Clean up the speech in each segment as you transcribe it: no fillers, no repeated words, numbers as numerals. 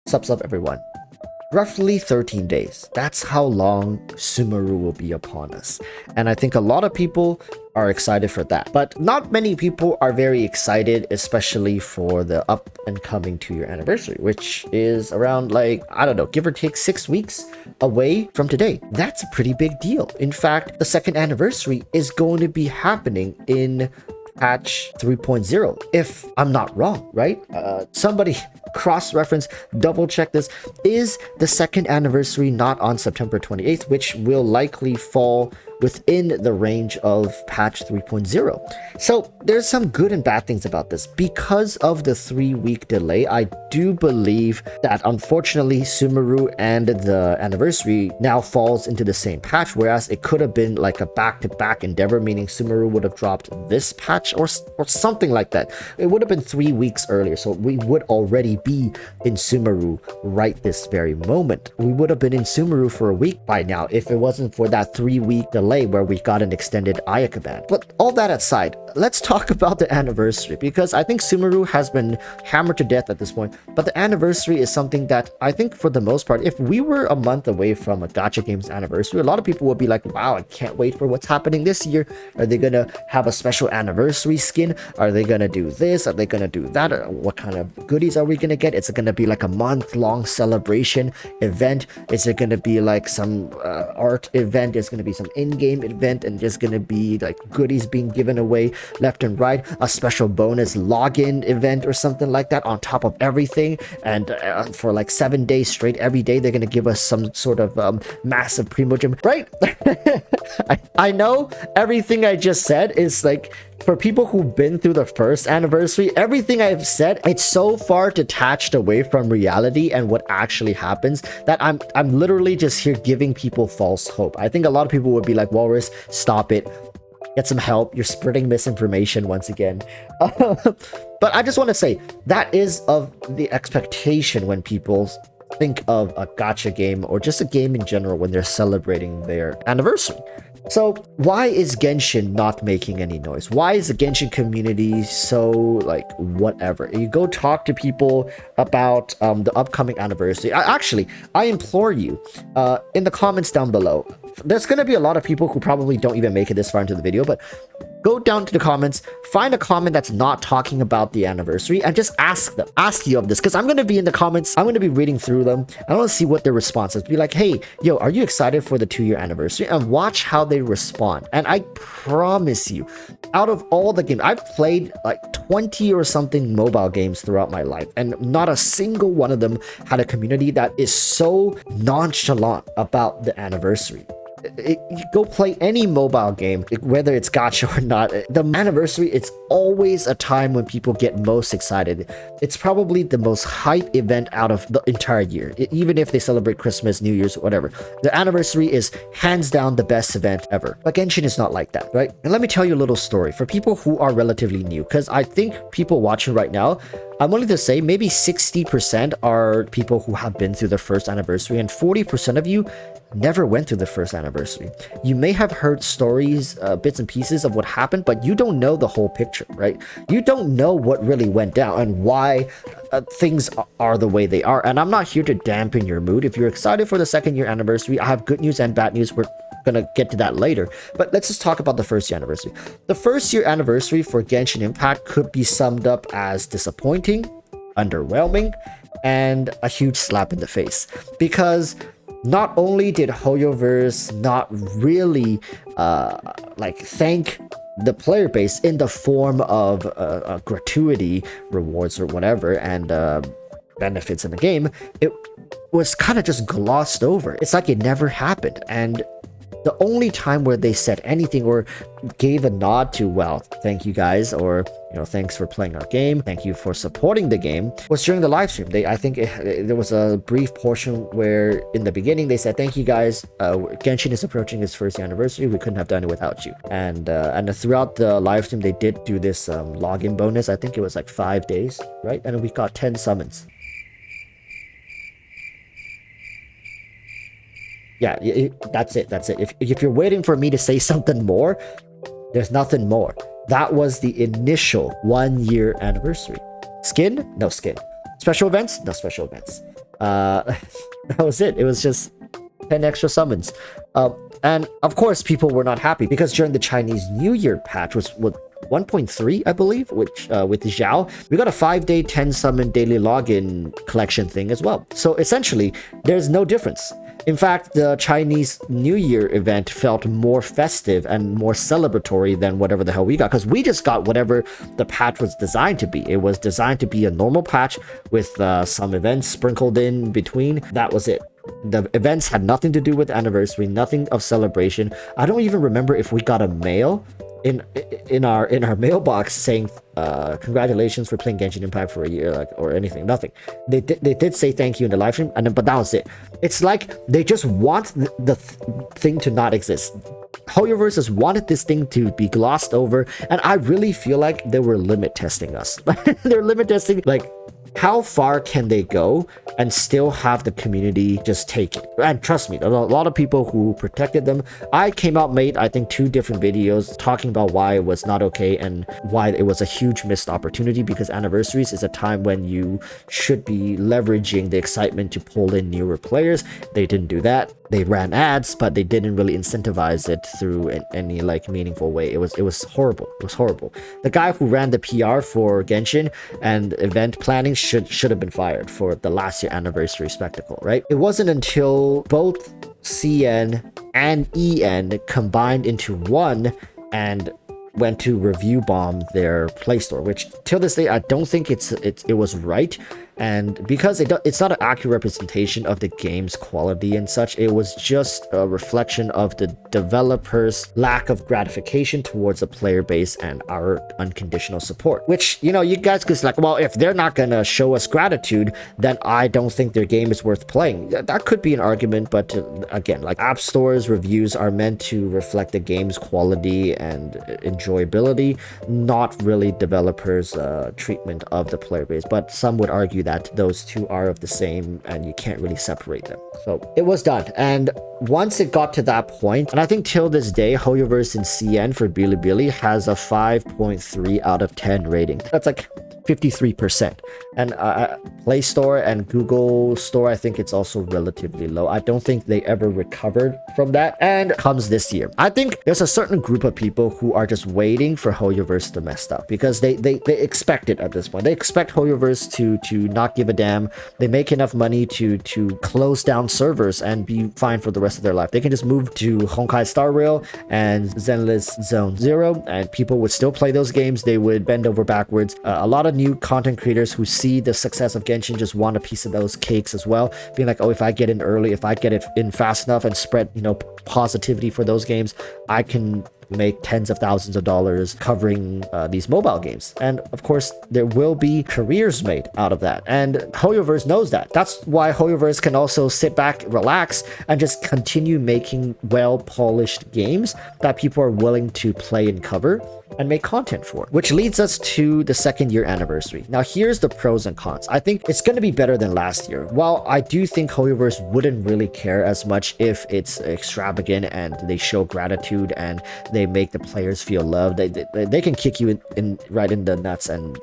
Sups up everyone. Roughly 13 days. That's how long Sumeru will be upon us. And I think a lot of people are excited for that. But not many people are very excited, especially for the up and coming 2-year anniversary, which is around like, I don't know, give or take 6 weeks away from today. That's a pretty big deal. In fact, the second anniversary is going to be happening in patch 3.0, if I'm not wrong, right? Somebody cross-reference, double check this. Is the second anniversary not on September 28th, which will likely fall within the range of patch 3.0. So there's some good and bad things about this. Because of the 3-week delay, I do believe that unfortunately Sumeru and the anniversary now falls into the same patch, whereas it could have been like a back-to-back endeavor, meaning Sumeru would have dropped this patch or something like that. It would have been 3 weeks earlier, so we would already be in Sumeru right this very moment. We would have been in Sumeru for a week by now if it wasn't for that 3-week delay where we got an extended Ayaka ban. But all that aside, let's talk about the anniversary, because I think Sumeru has been hammered to death at this point, but the anniversary is something that I think for the most part, if we were a month away from a gacha game's anniversary, a lot of people would be like, wow, I can't wait for what's happening this year. Are they gonna have a special anniversary skin? Are they gonna do this? Are they gonna do that? Or what kind of goodies are we gonna get? Is it gonna be like a month-long celebration event? Is it gonna be like some art event? There's gonna be some in-game event, and there's gonna be like goodies being given away left and right, a special bonus login event or something like that on top of everything. And for like 7 days straight, every day they're gonna give us some sort of massive primogem, right? I know everything I just said is like, for people who've been through the first anniversary, everything I've said, it's so far detached away from reality and what actually happens that I'm literally just here giving people false hope. I think a lot of people would be like, Walrus, stop it. Get some help. You're spreading misinformation once again. But I just want to say, that is of the expectation when people think of a gacha game or just a game in general when they're celebrating their anniversary. So why is Genshin not making any noise? Why is the Genshin community so like whatever? You go talk to people about the upcoming anniversary. I implore you in the comments down below. There's going to be a lot of people who probably don't even make it this far into the video, but go down to the comments, find a comment that's not talking about the anniversary, and just ask you of this, because I'm going to be in the comments. I'm going to be reading through them. I want to see what their response is. Be like, hey, yo, are you excited for the 2-year anniversary? And watch how they respond. And I promise you, out of all the games, I've played like 20 or something mobile games throughout my life, and not a single one of them had a community that is so nonchalant about the anniversary. You go play any mobile game, whether it's gacha or not, the anniversary, it's always a time when people get most excited. It's probably the most hype event out of the entire year, even if they celebrate Christmas, New Year's, whatever. The anniversary is hands down the best event ever. But Genshin is not like that, right? And let me tell you a little story for people who are relatively new, because I think people watching right now, I'm willing to say maybe 60% are people who have been through the first anniversary, and 40% of you never went through the first anniversary. You may have heard stories, bits and pieces of what happened, but you don't know the whole picture, right? You don't know what really went down and why things are the way they are. And I'm not here to dampen your mood. If you're excited for the 2nd-year anniversary, I have good news and bad news. We're gonna get to that later, but let's just talk about the 1st-year anniversary. The 1st-year anniversary for Genshin Impact could be summed up as disappointing, underwhelming, and a huge slap in the face, because not only did Hoyoverse not really like thank the player base in the form of gratuity rewards or whatever and benefits in the game, it was kind of just glossed over. It's like it never happened. And the only time where they said anything or gave a nod to, well, thank you guys, or, you know, thanks for playing our game, thank you for supporting the game, was during the live stream. I think there was a brief portion where in the beginning they said, thank you guys, Genshin is approaching its 1st anniversary, we couldn't have done it without you. And throughout the live stream they did do this login bonus. I think it was like 5 days, right? And we got 10 summons. Yeah, that's it. If you're waiting for me to say something more, there's nothing more. That was the initial 1-year anniversary. Skin? No skin. Special events? No special events. uh, that was it. It was just 10 extra summons. And of course, people were not happy because during the Chinese New Year patch, was what 1.3, I believe, which with the Zhao, we got a 5-day 10 summon daily login collection thing as well. So essentially, there's no difference. In fact, the Chinese New Year event felt more festive and more celebratory than whatever the hell we got, because we just got whatever the patch was designed to be. It was designed to be a normal patch with some events sprinkled in between. That was it. The events had nothing to do with anniversary, nothing of celebration. I don't even remember if we got a mail in our mailbox saying congratulations for playing Genshin Impact for a year, like, or anything. Nothing. They did say thank you in the live stream, and then, but that was it. It's like they just want the thing to not exist. HoYoverse just wanted this thing to be glossed over, and I really feel like they were limit testing us. They're limit testing, like, how far can they go and still have the community just take it? And trust me, a lot of people who protected them. I came out, made I think 2 different videos talking about why it was not okay and why it was a huge missed opportunity, because anniversaries is a time when you should be leveraging the excitement to pull in newer players. They didn't do that. They ran ads, but they didn't really incentivize it through any like meaningful way. It was horrible. It was horrible. The guy who ran the PR for Genshin and event planning should have been fired for the last year anniversary spectacle, right? It wasn't until both CN and EN combined into one and went to review bomb their Play Store, which till this day I don't think it was right. And because it's not an accurate representation of the game's quality and such, it was just a reflection of the developers' lack of gratification towards the player base and our unconditional support. Which, you know, you guys could like, well, if they're not gonna show us gratitude, then I don't think their game is worth playing. That could be an argument, but again, like, app stores reviews are meant to reflect the game's quality and enjoyability, not really developers' treatment of the player base. But some would argue that those two are of the same and you can't really separate them. So it was done, and once it got to that point, and I think till this day, HoYoverse in CN for Bilibili has a 5.3 out of 10 rating. That's like 53%. And Play Store and Google Store, I think it's also relatively low. I don't think they ever recovered from that, and comes this year. I think there's a certain group of people who are just waiting for HoYoverse to mess up, because they expect it at this point. They expect HoYoverse to not give a damn. They make enough money to close down servers and be fine for the rest of their life. They can just move to Honkai Star Rail and Zenless Zone Zero, and people would still play those games. They would bend over backwards. A lot of new content creators who see the success of Genshin just want a piece of those cakes as well, being like, oh, if I get in early, if I get it in fast enough and spread, you know, positivity for those games, I can make tens of thousands of dollars covering these mobile games. And of course, there will be careers made out of that, and HoYoverse knows that. That's why HoYoverse can also sit back, relax, and just continue making well-polished games that people are willing to play and cover and make content for. Which leads us to the 2nd year anniversary. Now, here's the pros and cons. I think it's going to be better than last year. While I do think HoYoverse wouldn't really care as much if it's extravagant and they show gratitude and they make the players feel loved, they can kick you in right in the nuts and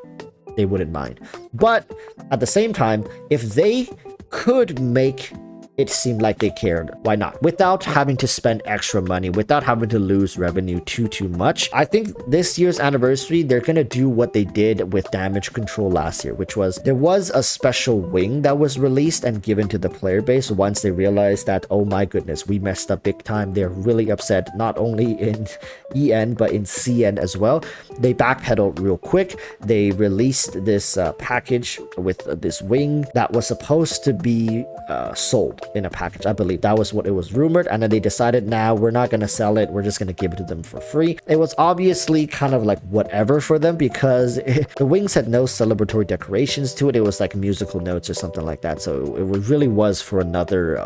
they wouldn't mind. But at the same time, if they could make it seemed like they cared, why not? Without having to spend extra money, without having to lose revenue too much. I think this year's anniversary, they're gonna do what they did with damage control last year, which was there was a special wing that was released and given to the player base once they realized that, oh my goodness, we messed up big time. They're really upset, not only in EN but in CN as well. They backpedaled real quick. They released this package with this wing that was supposed to be sold in a package. I believe that was what it was rumored, and then they decided, now we're not gonna sell it, we're just gonna give it to them for free. It was obviously kind of like whatever for them, because the wings had no celebratory decorations to it. It was like musical notes or something like that, so it really was for another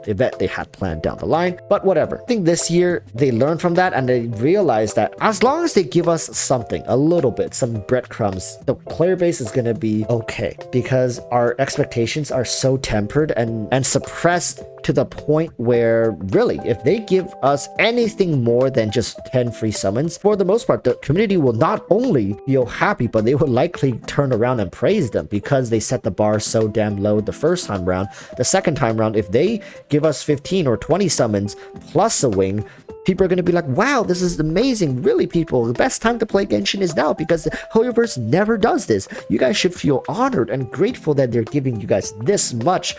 event they had planned down the line. But whatever. I think this year they learned from that and they realized that as long as they give us something, a little bit, some breadcrumbs, the player base is gonna be okay, because our expectations are so tempered and suppressed to the point where, really, if they give us anything more than just 10 free summons, for the most part, the community will not only feel happy, but they will likely turn around and praise them because they set the bar so damn low the first time round. The second time round, if they give us 15 or 20 summons plus a wing, people are going to be like, wow, this is amazing. Really, people, the best time to play Genshin is now because the Hoyoverse never does this. You guys should feel honored and grateful that they're giving you guys this much.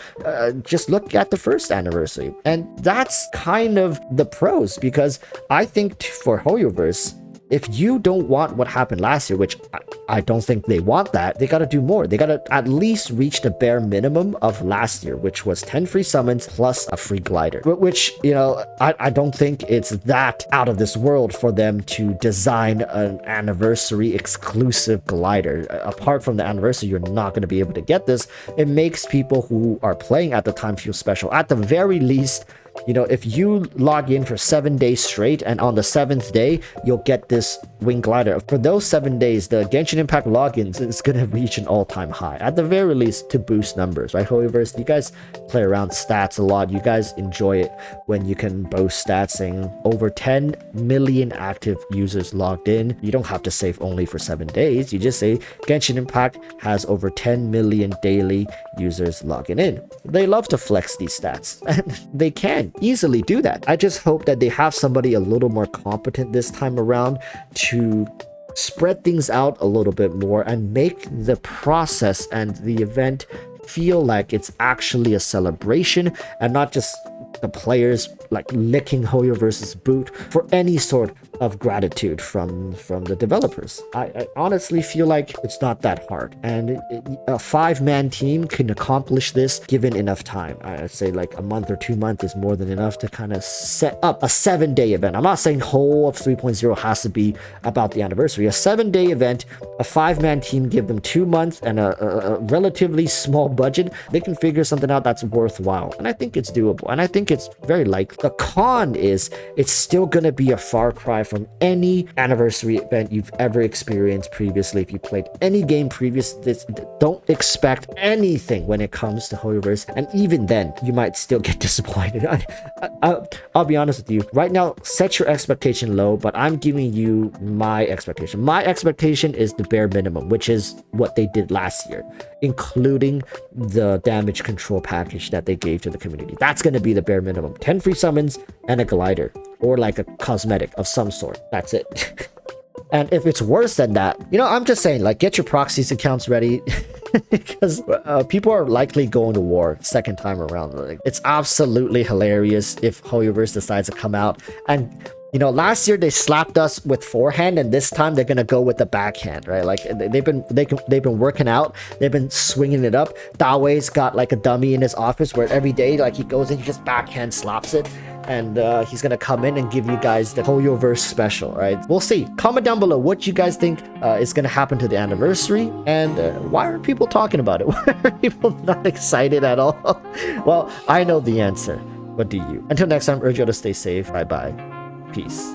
Just look at the first anniversary. And that's kind of the pros, because I think for Hoyoverse, if you don't want what happened last year, which I don't think they want that, they got to do more. They got to at least reach the bare minimum of last year, which was 10 free summons plus a free glider, which, you know, I don't think it's that out of this world for them to design an anniversary exclusive glider. Apart from the anniversary, you're not going to be able to get this. It makes people who are playing at the time feel special. At the very least, you know, if you log in for 7 days straight and on the 7th day, you'll get this wing glider. For those 7 days, the Genshin Impact logins is going to reach an all-time high, at the very least, to boost numbers, right? However, you guys play around stats a lot. You guys enjoy it when you can boast stats saying over 10 million active users logged in. You don't have to save only for 7 days. You just say Genshin Impact has over 10 million daily users logging in. They love to flex these stats, and they can easily do that. I just hope that they have somebody a little more competent this time around to spread things out a little bit more and make the process and the event feel like it's actually a celebration and not just the players like licking Hoyoverse's boot for any sort of gratitude from the developers. I honestly feel like it's not that hard, and a 5-man team can accomplish this given enough time. I'd say like a month or 2 months is more than enough to kind of set up a 7-day event. I'm not saying whole of 3.0 has to be about the anniversary. A 7-day event, a 5-man team, give them 2 months and a relatively small budget, they can figure something out that's worthwhile, and I think it's doable, and I think it's very likely. The con is it's still gonna be a far cry from any anniversary event you've ever experienced previously. If you played any game previous to this, don't expect anything when it comes to Hoyoverse, and even then you might still get disappointed. I'll be honest with you right now, set your expectation low, but I'm giving you my expectation. My expectation is the bare minimum, which is what they did last year, including the damage control package that they gave to the community. That's going to be the bare minimum. 10 free summons and a glider, or like a cosmetic of some sort. That's it. And if it's worse than that, you know, I'm just saying, like, get your proxies accounts ready. Because people are likely going to war second time around. Like, it's absolutely hilarious if Hoyoverse decides to come out and, you know, last year they slapped us with forehand, and this time they're gonna go with the backhand, right? Like they've been working out, they've been swinging it up. Dawei's got like a dummy in his office where every day, like, he goes in, he just backhand slaps it, and he's gonna come in and give you guys the Hoyoverse special, right? We'll see. Comment down below what you guys think is gonna happen to the anniversary, and why are people talking about it? Why are people not excited at all? Well, I know the answer. What do you? Until next time, urge you all to stay safe. Bye bye. Peace.